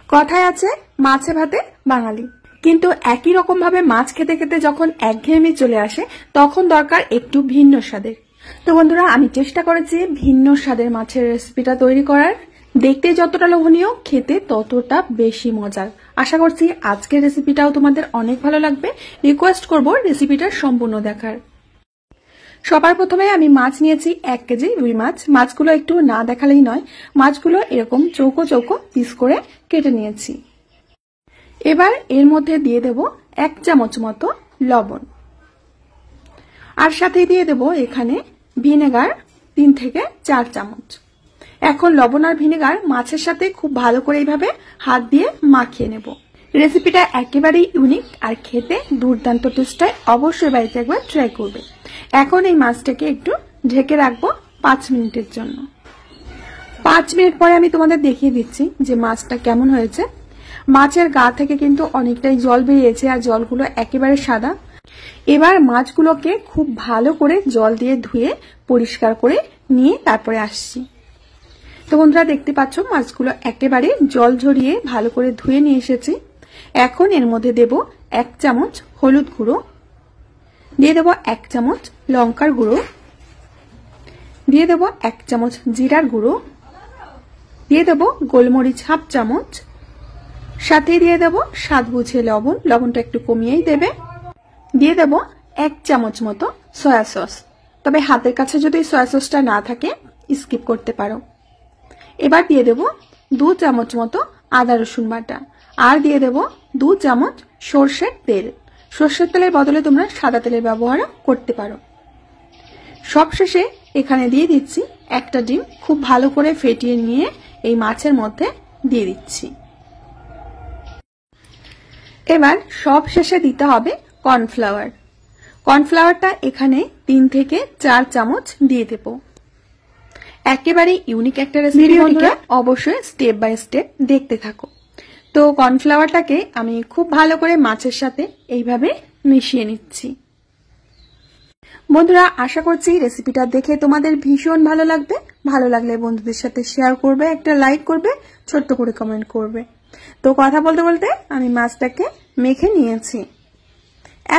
কথায় আছে মাছে ভাতে বাঙালি, কিন্তু একই রকম ভাবে মাছ খেতে খেতে যখন একঘেয়েমি চলে আসে তখন দরকার একটু ভিন্ন স্বাদের। তো বন্ধুরা, আমি চেষ্টা করেছি ভিন্ন স্বাদের মাছের রেসিপিটা তৈরি করার। দেখতে যতটা লোভনীয়, খেতে ততটা বেশি মজার। আশা করছি আজকের রেসিপিটাও তোমাদের অনেক ভালো লাগবে। রিকোয়েস্ট করব রেসিপিটা সম্পূর্ণ দেখার। সবার প্রথমে আমি মাছ নিয়েছি 1 কেজি রুই মাছ। মাছগুলো একটু না দেখালেই নয়, মাছগুলো এরকম চৌকো চৌকো পিস করে কেটে নিয়েছি। এবার এর মধ্যে দিয়ে দেব 1 চামচ মতো লবণ, আর সাথে দিয়ে দেব এখানে ভিনেগার 3 থেকে 4 চামচ। এখন লবণ আর ভিনেগার মাছের সাথে খুব ভালো করে এইভাবে হাত দিয়ে মাখিয়ে নেব। রেসিপিটা একেবারেই ইউনিক আর খেতে দুর্দান্ত টেস্ট হয়। অবশ্যই বাড়িতে একবার ট্রাই করবে। এখন এই মাছটাকে একটু ঢেকে রাখবো 5 মিনিটের জন্য। 5 মিনিট পরে আমি তোমাদের দেখিয়ে দিচ্ছি যে মাছটা কেমন হয়েছে। মাছের গা থেকে কিন্তু অনেকটাই জল বেরিয়েছে আর জলগুলো একেবারে সাদা। এবার মাছগুলোকে খুব ভালো করে জল দিয়ে ধুয়ে পরিষ্কার করে নিয়ে তারপরে আসছি। তো বন্ধুরা, দেখতে পাচ্ছ মাছগুলো একেবারে জল ঝরিয়ে ভালো করে ধুয়ে নিয়ে এসেছি। এখন এর মধ্যে দেব 1 চামচ হলুদ গুঁড়ো, দিয়ে দেব 1 চামচ লঙ্কার গুঁড়ো, দিয়ে দেব 1 চামচ জিরার গুঁড়ো, দিয়ে দেব গোলমরিচ হাফ চামচ, সাথে দিয়ে দেব স্বাদ বুঝে লবণ, লবণটা একটু কমিয়েই দেবে। দিয়ে দেব 1 চামচ মতো সয়া সস, তবে হাতের কাছে যদি সয়া সসটা না থাকে স্কিপ করতে পারো। এবার দিয়ে দেব 2 চামচ মতো আদা রসুন বাটা, আর দিয়ে দেব 2 চামচ সরষের তেল। সরষের তেলের বদলে তোমরা সাদা তেলের ব্যবহার করতে পারো। সবশেষে এখানে দিয়ে দিচ্ছি 1টা ডিম, খুব ভালো করে ফেটিয়ে নিয়ে এই মাছের মধ্যে দিয়ে দিচ্ছি। এবার সব শেষে দিতে হবে কর্নফ্লাওয়ার। কর্নফ্লাওয়ারটা এখানে 3 থেকে 4 চামচ দিয়ে দেব। একেবারে ইউনিক একটা রেসিপি, অবশ্যই স্টেপ বাই স্টেপ দেখতে থাকো। তো কর্নফ্লাওয়ারটাকে আমি খুব ভালো করে মাছের সাথে এইভাবে মিশিয়ে নিচ্ছি। বন্ধুরা, আশা করছি রেসিপিটা দেখে তোমাদের ভীষণ ভালো লাগবে। ভালো লাগলে বন্ধুদের সাথে শেয়ার করবে, একটা লাইক করবে, ছোট্ট করে কমেন্ট করবে। তো কথা বলতে বলতে আমি মাছটাকে মেখে নিয়েছি।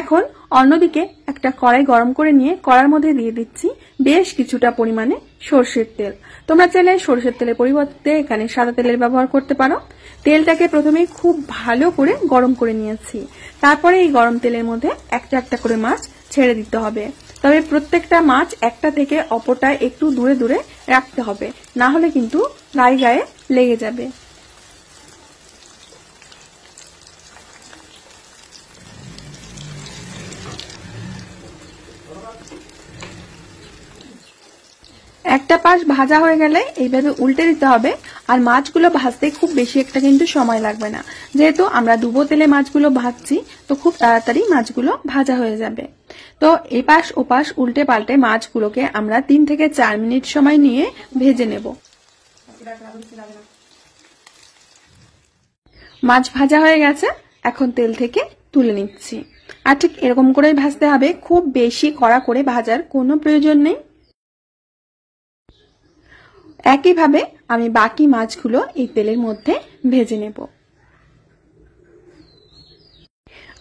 এখন অন্যদিকে একটা কড়াই গরম করে নিয়ে কড়ার মধ্যে দিয়ে দিচ্ছি বেশ কিছুটা পরিমাণে সরষের তেল। তোমরা চাইলে সরষের তেলের পরিবর্তে এখানে সাদা তেলের ব্যবহার করতে পারো। তেলটাকে প্রথমে খুব ভালো করে গরম করে নিয়েছি। তারপরে এই গরম তেলের মধ্যে একটা একটা করে মাছ ছেড়ে দিতে হবে। তবে প্রত্যেকটা মাছ একটা থেকে অপরটা একটু দূরে দূরে রাখতে হবে, না হলে কিন্তু গায়ে গায়ে লেগে যাবে। একটা পাশ ভাজা হয়ে গেলে এইভাবে উল্টে দিতে হবে। আর মাছগুলো ভাজতে খুব বেশি একটা কিন্তু সময় লাগবে না, যেহেতু আমরা ডুবো তেলে মাছগুলো ভাজছি, তো খুব তাড়াতাড়ি মাছগুলো ভাজা হয়ে যাবে। তো এপাশ ওপাশ উল্টে পাল্টে মাছগুলোকে আমরা 3 থেকে 4 মিনিট সময় নিয়ে ভেজে নেব। মাছ ভাজা হয়ে গেছে, এখন তেল থেকে তুলে নিচ্ছি। আর ঠিক এরকম করেই ভাজতে হবে, খুব বেশি কড়া করে ভাজার কোনো প্রয়োজন নেই। একইভাবে আমি বাকি মাছগুলো এই তেলের মধ্যে ভেজে নেব।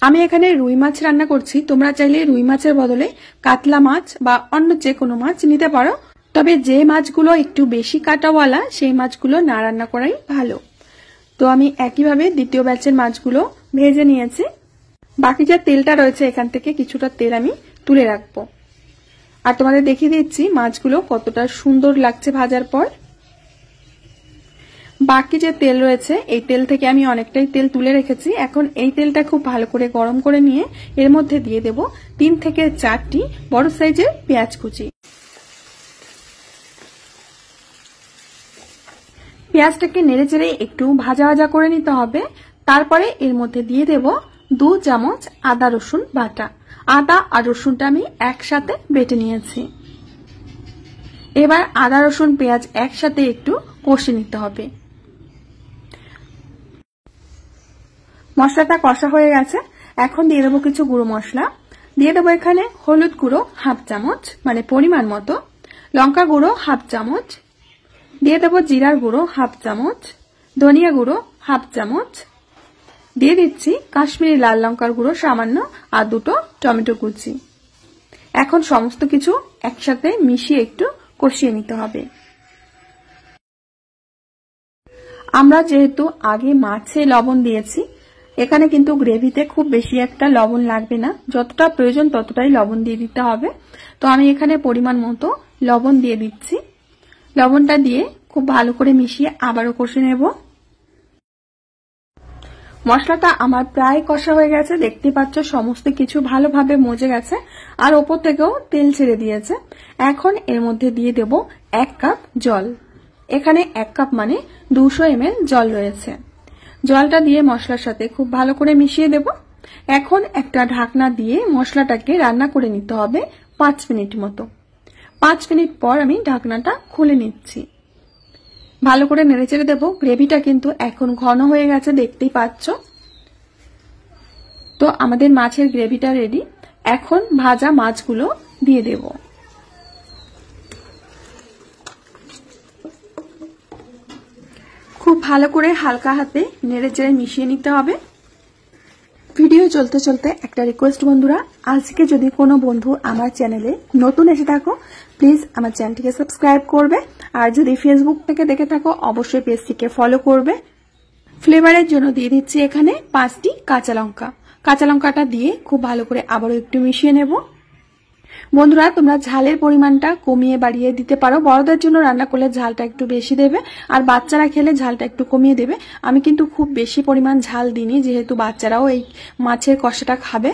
আমি এখানে রুই মাছ রান্না করছি, তোমরা চাইলে রুই মাছের বদলে কাতলা মাছ বা অন্য যে কোনো মাছ নিতে পারো। তবে যে মাছগুলো একটু বেশি কাটাওয়ালা সেই মাছগুলো না রান্না করাই ভালো। তো আমি একইভাবে দ্বিতীয় ব্যাচের মাছগুলো ভেজে নিয়েছি। বাকি যে তেলটা রয়েছে এখান থেকে কিছুটা তেল আমি তুলে রাখবো। আর তোমাদের দেখিয়ে দিচ্ছি মাছগুলো কতটা সুন্দর লাগছে ভাজার পর। বাকি যে তেল রয়েছে এই তেল থেকে আমি অনেকটাই তেল তুলে রেখেছি। এখন এই তেলটা খুব ভালো করে গরম করে নিয়ে এর মধ্যে দিয়ে দেব 3 থেকে 4টি বড় সাইজের পেঁয়াজ কুচি। পেঁয়াজটাকে নেড়ে চেড়ে একটু ভাজা ভাজা করে নিতে হবে। তারপরে এর মধ্যে দিয়ে দেব 2 চামচ আদা রসুন বাটা। আদা আর রসুনটা আমি একসাথে বেটে নিয়েছি। এবার আদা রসুন পেঁয়াজ একসাথে একটু কষে নিতে হবে। মশলাটা কষা হয়ে গেছে, এখন দিয়ে দেবো কিছু গুঁড়ো মশলা। দিয়ে দেবো এখানে হলুদ গুঁড়ো হাফ চামচ, মানে পরিমাণ মতো, লঙ্কা গুঁড়ো হাফ চামচ, দিয়ে দেবো জিরার গুঁড়ো হাফ চামচ, ধনিয়া গুঁড়ো হাফ চামচ, দিয়ে দিচ্ছি কাশ্মীরি লাল লঙ্কার গুঁড়ো সামান্য, আর 2টো টমেটো কুচি। এখন সমস্ত কিছু একসাথে মিশিয়ে একটু কষিয়ে নিতে হবে। আমরা যেহেতু আগে মাছে লবণ দিয়েছি, এখানে কিন্তু গ্রেভিতে খুব বেশি একটা লবণ লাগবে না, যতটা প্রয়োজন ততটাই লবণ দিয়ে দিতে হবে। তো আমি এখানে পরিমাণ মতো লবণ দিয়ে দিচ্ছি। লবণটা দিয়ে খুব ভালো করে মিশিয়ে আবারও কষে নেব। মশলাটা আমার প্রায় কষা হয়ে গেছে, দেখতে পাচ্ছ সমস্ত কিছু ভালোভাবে মজে গেছে আর ওপর থেকেও তেল ছেড়ে দিয়েছে। এখন এর মধ্যে দিয়ে দেব 1 কাপ জল। এখানে 1 কাপ মানে 200 ml জল রয়েছে। জলটা দিয়ে মশলার সাথে খুব ভালো করে মিশিয়ে দেব। এখন একটা ঢাকনা দিয়ে মশলাটাকে রান্না করে নিতে হবে 5 মিনিট মতো। 5 মিনিট পর আমি ঢাকনাটা খুলে নিচ্ছি। ভালো করে নেড়েচেড়ে দেব। গ্রেভিটা কিন্তু এখন ঘন হয়ে গেছে, দেখতেই পাচ্ছ। তো আমাদের মাছের গ্রেভিটা রেডি। এখন ভাজা মাছগুলো দিয়ে দেব। খুব ভালো করে হালকা হাতে নেড়েচেড়ে মিশিয়ে নিতে হবে। ভিডিও চলতে চলতে একটা রিকোয়েস্ট বন্ধুরা, আজকে যদি কোনো বন্ধু আমার চ্যানেলে নতুন এসে থাকো প্লিজ আমার চ্যানেলটিকে সাবস্ক্রাইব করবে, আর যদি ফেসবুক থেকে দেখে থাকো অবশ্যই পেজটিকে ফলো করবে। ফ্লেভারের জন্য দিয়ে দিচ্ছি এখানে 5টি কাঁচা লঙ্কা। কাঁচা লঙ্কাটা দিয়ে খুব ভালো করে আবারও একটু মিশিয়ে নেব। বন্ধুরা, তোমরা ঝালের পরিমাণটা কমিয়ে বাড়িয়ে দিতে পারো। বড়দের জন্য রান্না করলে ঝালটা একটু বেশি দেবে, আর বাচ্চারা খেলে ঝালটা একটু কমিয়ে দেবে। আমি কিন্তু খুব বেশি পরিমাণ ঝাল দিইনি, যেহেতু বাচ্চারাও এই মাছের কষাটা খাবে।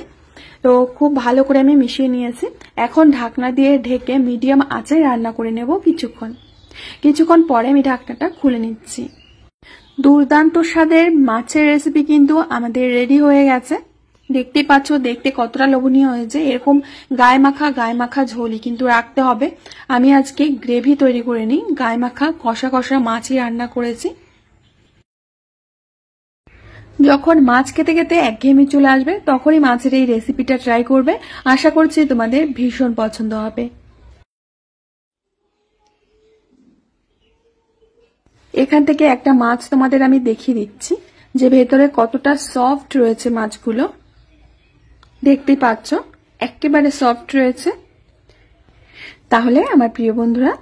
তো খুব ভালো করে আমি মিশিয়ে নিয়েছি। এখন ঢাকনা দিয়ে ঢেকে মিডিয়াম আঁচে রান্না করে নেব কিছুক্ষণ পরে আমি ঢাকনাটা খুলে নিচ্ছি। দুর্দান্ত স্বাদের মাছের রেসিপি কিন্তু আমাদের রেডি হয়ে গেছে। দেখতে পাচ্ছ দেখতে কতটা লোভনীয় হয়েছে। এরকম গায়ে মাখা ঝোলই কিন্তু রাখতে হবে। আমি আজকে গ্রেভি তৈরি করে নিই, গায়ে মাখা কষা কষা মাছই রান্না করেছি। যখন মাছ খেতে খেতে একঘেয়েমি চলে আসবে তখনই মাছের এই রেসিপিটা ট্রাই করবে। আশা করছি তোমাদের ভীষণ পছন্দ হবে। এখান থেকে একটা মাছ তোমাদের আমি দেখিয়ে দিচ্ছি যে ভেতরে কতটা সফট রয়েছে মাছগুলো। দেখতেই পাচ্ছ একেবারে সফট রয়েছে। তাহলে আমার প্রিয় বন্ধুরা,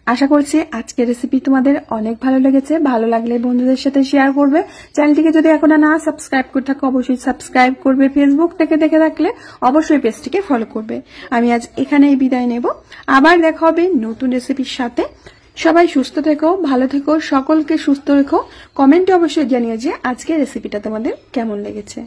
আশা করছি আজকের রেসিপি তোমাদের অনেক ভালো লেগেছে। ভালো লাগলে বন্ধুদের সাথে শেয়ার করবে। চ্যানেলটিকে যদি এখনো না সাবস্ক্রাইব করে থাকো অবশ্যই সাবস্ক্রাইব করবে। ফেসবুক থেকে দেখে থাকলে অবশ্যই পেজটিকে ফলো করবে। আমি আজ এখানেই বিদায় নেব। আবার দেখা হবে নতুন রেসিপির সাথে। সবাই সুস্থ থেকো, ভালো থেকো, সকলকে সুস্থ রেখো। কমেন্টে অবশ্যই জানিও যে আজকের রেসিপিটা তোমাদের কেমন লেগেছে।